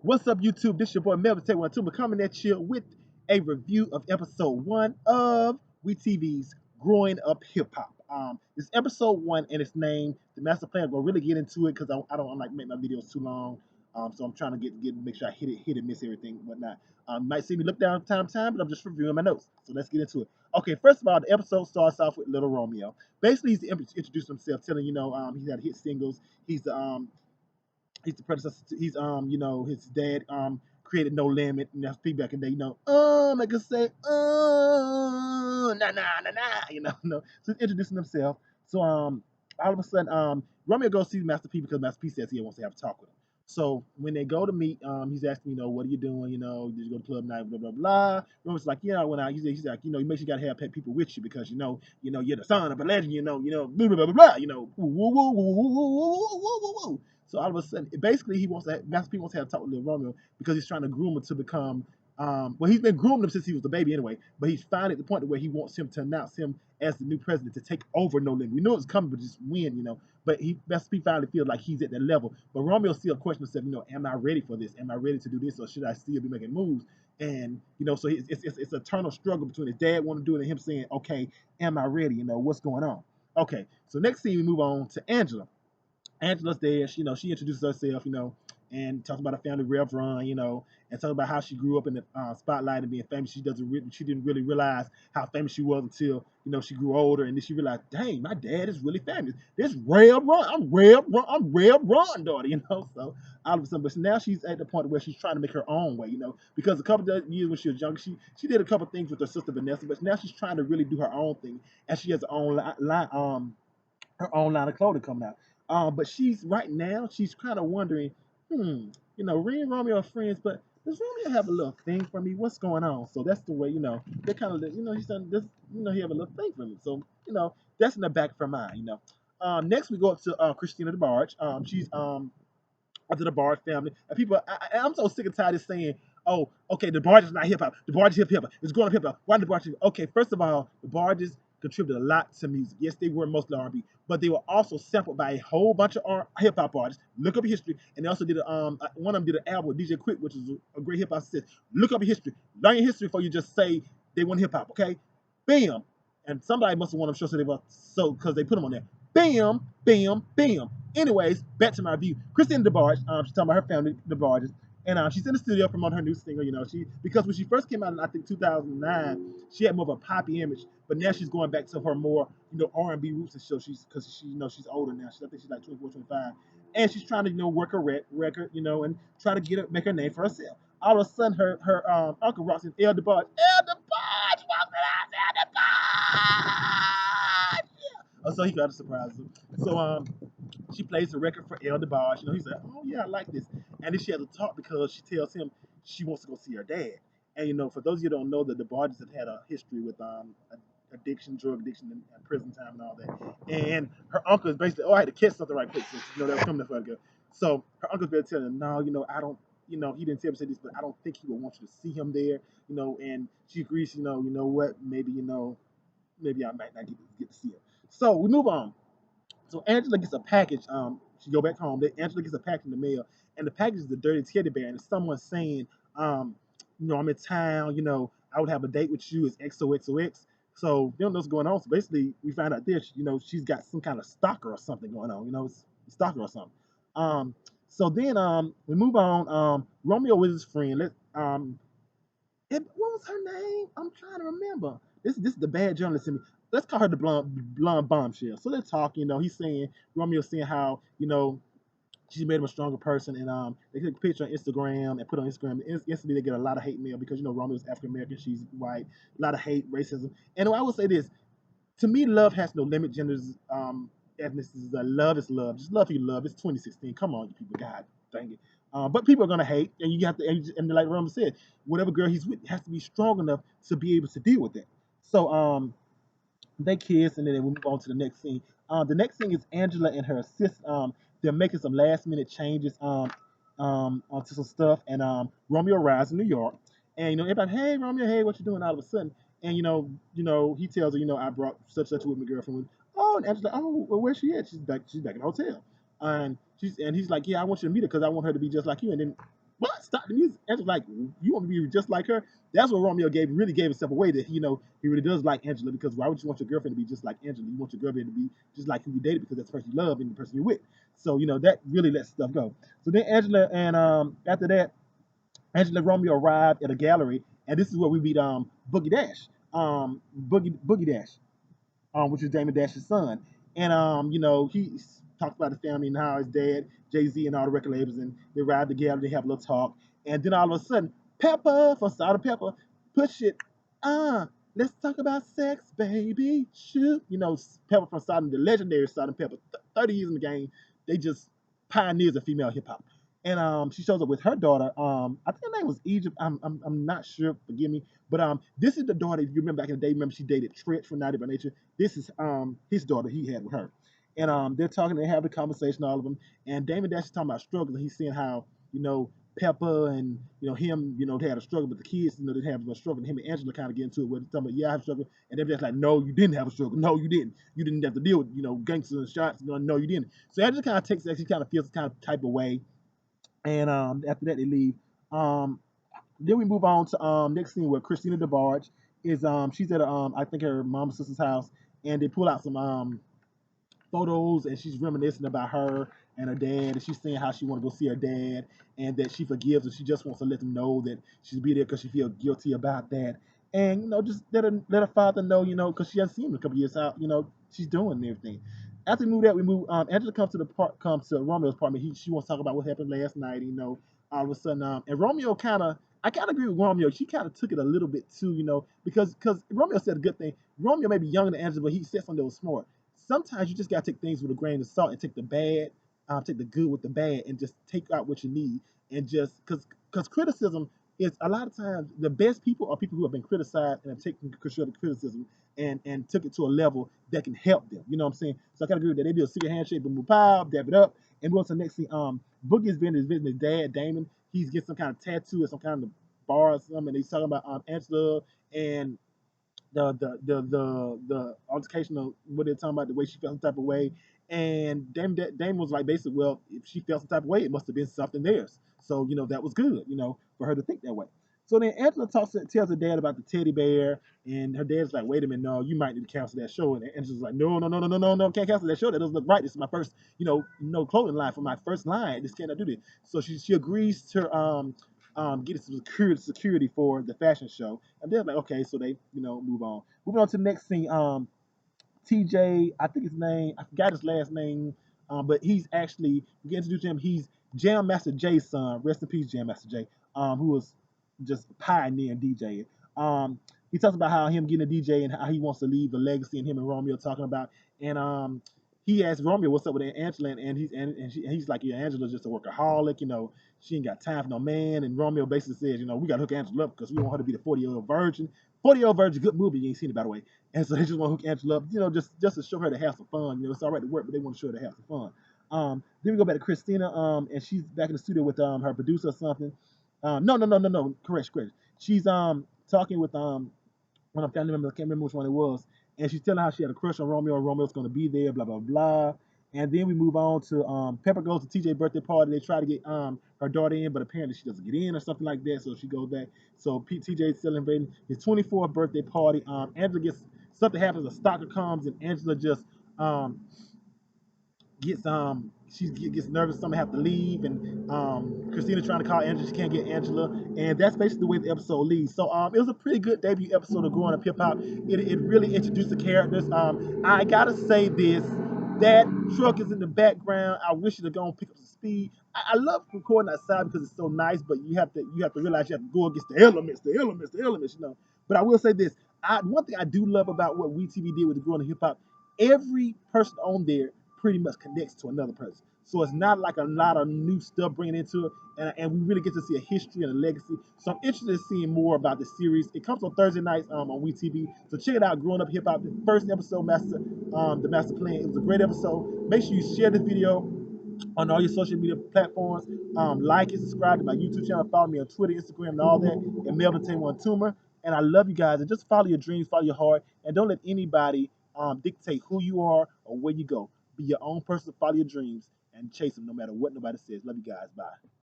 What's up, YouTube? This your boy Melvin Take One Two. We're coming at you with a review of episode one of WeTV's Growing Up Hip Hop. It's episode one and it's named The Master Plan. We'll really get into it because I don't like make my videos too long. So I'm trying to get make sure I hit it, miss everything, whatnot. You might see me look down time to time, but I'm just reviewing my notes. So let's get into it. Okay, first of all, the episode starts off with Little Romeo. Basically, he's introduced himself, telling he's had hit singles. He's the he's the predecessor. He's his dad created No Limit, and that's feedback, and they I can say nah nah nah nah no. So he's introducing himself. So all of a sudden Romeo goes see Master P because Master P says he wants to have a talk with him. So when they go to meet, he's asking, what are you doing? Did you go to club night? Blah blah blah. Romeo's like, yeah, when he's like, you make sure you gotta have people with you because you're the son of a legend. Blah blah blah blah blah. Woo woo woo woo woo woo woo woo woo. So all of a sudden, basically, Master P wants to have a talk with Lil Romeo because he's trying to groom him to become. Well, he's been grooming him since he was a baby anyway, but he's finally at the point where he wants him to announce him as the new president to take over No Limit. We know it's coming, but just win. But Master P finally feels like he's at that level. But Romeo still questions himself, am I ready for this? Am I ready to do this, or should I still be making moves? And so it's an eternal struggle between his dad wanting to do it and him saying, okay, am I ready? What's going on? Okay, so next scene we move on to Angela. Angela's there. She introduces herself, and talks about her family, Rev Run, and talks about how she grew up in the spotlight and being famous. She didn't really realize how famous she was until she grew older, and then she realized, dang, my dad is really famous. This Rev Run, I'm Rev Run daughter, So all of a sudden, but now she's at the point where she's trying to make her own way, because a couple of years when she was younger, she did a couple of things with her sister Vanessa, but now she's trying to really do her own thing, and she has her own line of clothing coming out. But she's kind of wondering, Ree and Romeo are friends, but does Romeo have a little thing for me? What's going on? So that's the way, they kind of, he's done this, he have a little thing for me. So, that's in the back of her mind. Next we go up to Christina DeBarge. She's of the DeBarge family. And people, I'm so sick and tired of saying, oh, okay, DeBarge is not hip hop. DeBarge is hip hop. It's growing up hip hop. Why DeBarge? Okay, first of all, DeBarges contributed a lot to music. Yes, they were mostly R&B, but they were also sampled by a whole bunch of hip hop artists. Look up history, and they also did one of them did an album with DJ Quick, which is a great hip hop. Says, look up history, learn your history before you just say they want hip hop. Okay, bam. And somebody must have wanted them to show so they were so because they put them on there. Bam, bam, bam. Anyways, back to my review. Christina DeBarge, she's talking about her family, DeBarges, and she's in the studio promoting her new single. Because when she first came out in I think 2009, she had more of a poppy image, but now she's going back to her more R&B roots, and so because she's older now. I think she's like 24, 25, and she's trying to work her record, and try to make her name for herself. All of a sudden, her uncle rocks in El DeBarge. El DeBarge walks in, El DeBarge. So he got to surprise her. So she plays the record for El DeBarge. He's like, oh yeah, I like this. And then she has a talk because she tells him she wants to go see her dad. And for those of you who don't know, that the DeBarges have had a history with addiction, drug addiction, and prison time and all that. And her uncle is basically, I had to catch something right quick since that was coming for her. So her uncle's been telling her, no, I don't. He didn't tell me say this, but I don't think he would want you to see him there. And she agrees. What? Maybe I might not get to see him. So we move on. So Angela gets a package. She go back home. Angela gets a package in the mail, and the package is a dirty teddy bear, and it's someone saying, I'm in town. I would have a date with you. It's XOXOX. So they don't know what's going on. So basically, we find out this. She's got some kind of stalker or something going on. It's stalker or something. Um, so then we move on. Romeo with his friend. What was her name? I'm trying to remember. This is the bad journalist in me. Let's call her the blonde bombshell. So they're talking. He's saying Romeo's saying how she made him a stronger person, and they took a picture on Instagram and put it on Instagram. And instantly, they get a lot of hate mail because Romeo's African American, she's white, a lot of hate, racism. And I will say this: to me, love has no limit, genders, ethnicities. Love is love. Just love who you love. It's 2016. Come on, you people. God dang it. But people are gonna hate, and you have to. And like Roman said, whatever girl he's with has to be strong enough to be able to deal with it. So they kiss, and then we move on to the next scene. The next thing is Angela and her assist. They're making some last minute changes onto some stuff, and Romeo arrives in New York, and everybody, hey Romeo, hey, what you doing? All of a sudden, and he tells her, I brought such with my girlfriend. Oh, and Angela's like, oh, well, where's she at? She's back in the hotel, and he's like, yeah, I want you to meet her because I want her to be just like you. And then what? Stop the music. Angela's like, you want me to be just like her? That's what Romeo really gave himself away, that he really does like Angela, because why would you want your girlfriend to be just like Angela? You want your girlfriend to be just like who you dated, because that's the person you love and the person you're with. So that really lets stuff go. So then Angela and after that, Angela and Romeo arrived at a gallery, and this is where we meet Boogie Dash, Boogie Dash, which is Damon Dash's son. And he talks about his family and how his dad, Jay Z, and all the record labels, and they ride together, they have a little talk, and then all of a sudden, Pepper from Salt and Pepper, push it, let's talk about sex, baby, shoot. Pepper from Salt, the legendary Salt and Pepper, 30 years in the game, they just pioneers of female hip hop. And she shows up with her daughter. I think her name was Egypt. I'm not sure. Forgive me. But this is the daughter. If you remember back in the day, remember she dated Tret from Naughty by Nature. This is his daughter he had with her, and they're talking. They have a conversation, all of them. And Damon Dash is talking about struggles. And he's saying how Pepper and him they had a struggle, but the kids they didn't have a struggle. And him and Angela kind of get into it with talking about, yeah, I have a struggle, and they're just like, no, you didn't have a struggle. No, you didn't. You didn't have to deal with gangsters and shots. No, you didn't. So Angela kind of takes that. She kind of feels kind of type of way, and after that they leave. Um, then we move on to next scene where Christina DeBarge is she's at I think her mom's sister's house, and they pull out some photos, and she's reminiscing about her and her dad, and she's saying how she want to go see her dad, and that she forgives, and she just wants to let them know that she'll be there because she feels guilty about that, and just let her father know, because she hasn't seen him in a couple years, how she's doing and everything. After we move that, we move. Angela comes to Romeo's apartment. She wants to talk about what happened last night. All of a sudden, and Romeo I kind of agree with Romeo. She kind of took it a little bit too, because Romeo said a good thing. Romeo may be younger than Angela, but he said something that was smart. Sometimes you just gotta take things with a grain of salt and take the bad, take the good with the bad, and just take out what you need. And just because criticism is a lot of times the best people are people who have been criticized and have taken constructive criticism and took it to a level that can help them. You know what I'm saying? So I kind of agree with that. They do a secret handshake, boom, boom, pow, dab it up, and we go to the next thing. Boogie is visiting his dad, Damon. He's getting some kind of tattoo or some kind of bar or something, and he's talking about Angela and the altercation of what they're talking about, the way she felt some type of way. And Damon was like, basically, well, if she felt some type of way, it must have been something theirs. So, that was good, for her to think that way. So then Angela tells her dad about the teddy bear, and her dad's like, wait a minute, no, you might need to cancel that show. And Angela's like, no, no, no, no, no, no, no, can't cancel that show. That doesn't look right. This is my first, no clothing line for my first line. This cannot do this. So she agrees to get some security for the fashion show. And they're like, okay, so they, move on. Moving on to the next scene. TJ, I think his name, I forgot his last name, but he's actually, we get introduced to him. He's Jam Master Jay's son. Rest in peace, Jam Master Jay, who was just pioneering DJing. He talks about how him getting a DJ and how he wants to leave a legacy, and him and Romeo talking about. And he asked Romeo what's up with Angela, and he's like, yeah, Angela's just a workaholic, she ain't got time for no man. And Romeo basically says, we got to hook Angela up because we want her to be the 40-year-old virgin. 40-year-old virgin, good movie, you ain't seen it by the way. And so they just want to hook Angela up, just to show her to have some fun. It's all right to work, but they want to show her to have some fun. Then we go back to Christina, and she's back in the studio with her producer or something. No. Correct. She's talking with one of the family members. I can't remember which one it was, and she's telling how she had a crush on Romeo, and Romeo's going to be there, blah blah blah. And then we move on to Pepper goes to TJ's birthday party. They try to get her daughter in, but apparently she doesn't get in or something like that. So she goes back. So TJ's celebrating his 24th birthday party. Angela gets something happens. A stalker comes, and Angela just um, she gets nervous. Somebody have to leave, and Christina trying to call Angela, she can't get Angela, and that's basically the way the episode leaves. So it was a pretty good debut episode of Growing Up Hip Hop. It really introduced the characters. I gotta say this. That truck is in the background. I wish it had gone pick up some speed. I love recording outside because it's so nice, but you have to realize you have to go against the elements. But I will say this: one thing I do love about what WeTV did with the Growing Up Hip Hop, every person on there pretty much connects to another person. So it's not like a lot of new stuff bringing into it, and we really get to see a history and a legacy. So I'm interested in seeing more about the series. It comes on Thursday nights on WeTV. So check it out, Growing Up Hip Hop. The first episode, the Master Plan. It was a great episode. Make sure you share this video on all your social media platforms. Like and subscribe to my YouTube channel. Follow me on Twitter, Instagram, and all that. And Melvin Taylor Toomer. And I love you guys. And just follow your dreams, follow your heart, and don't let anybody dictate who you are or where you go. Be your own person, follow your dreams, and chase them no matter what nobody says. Love you guys. Bye.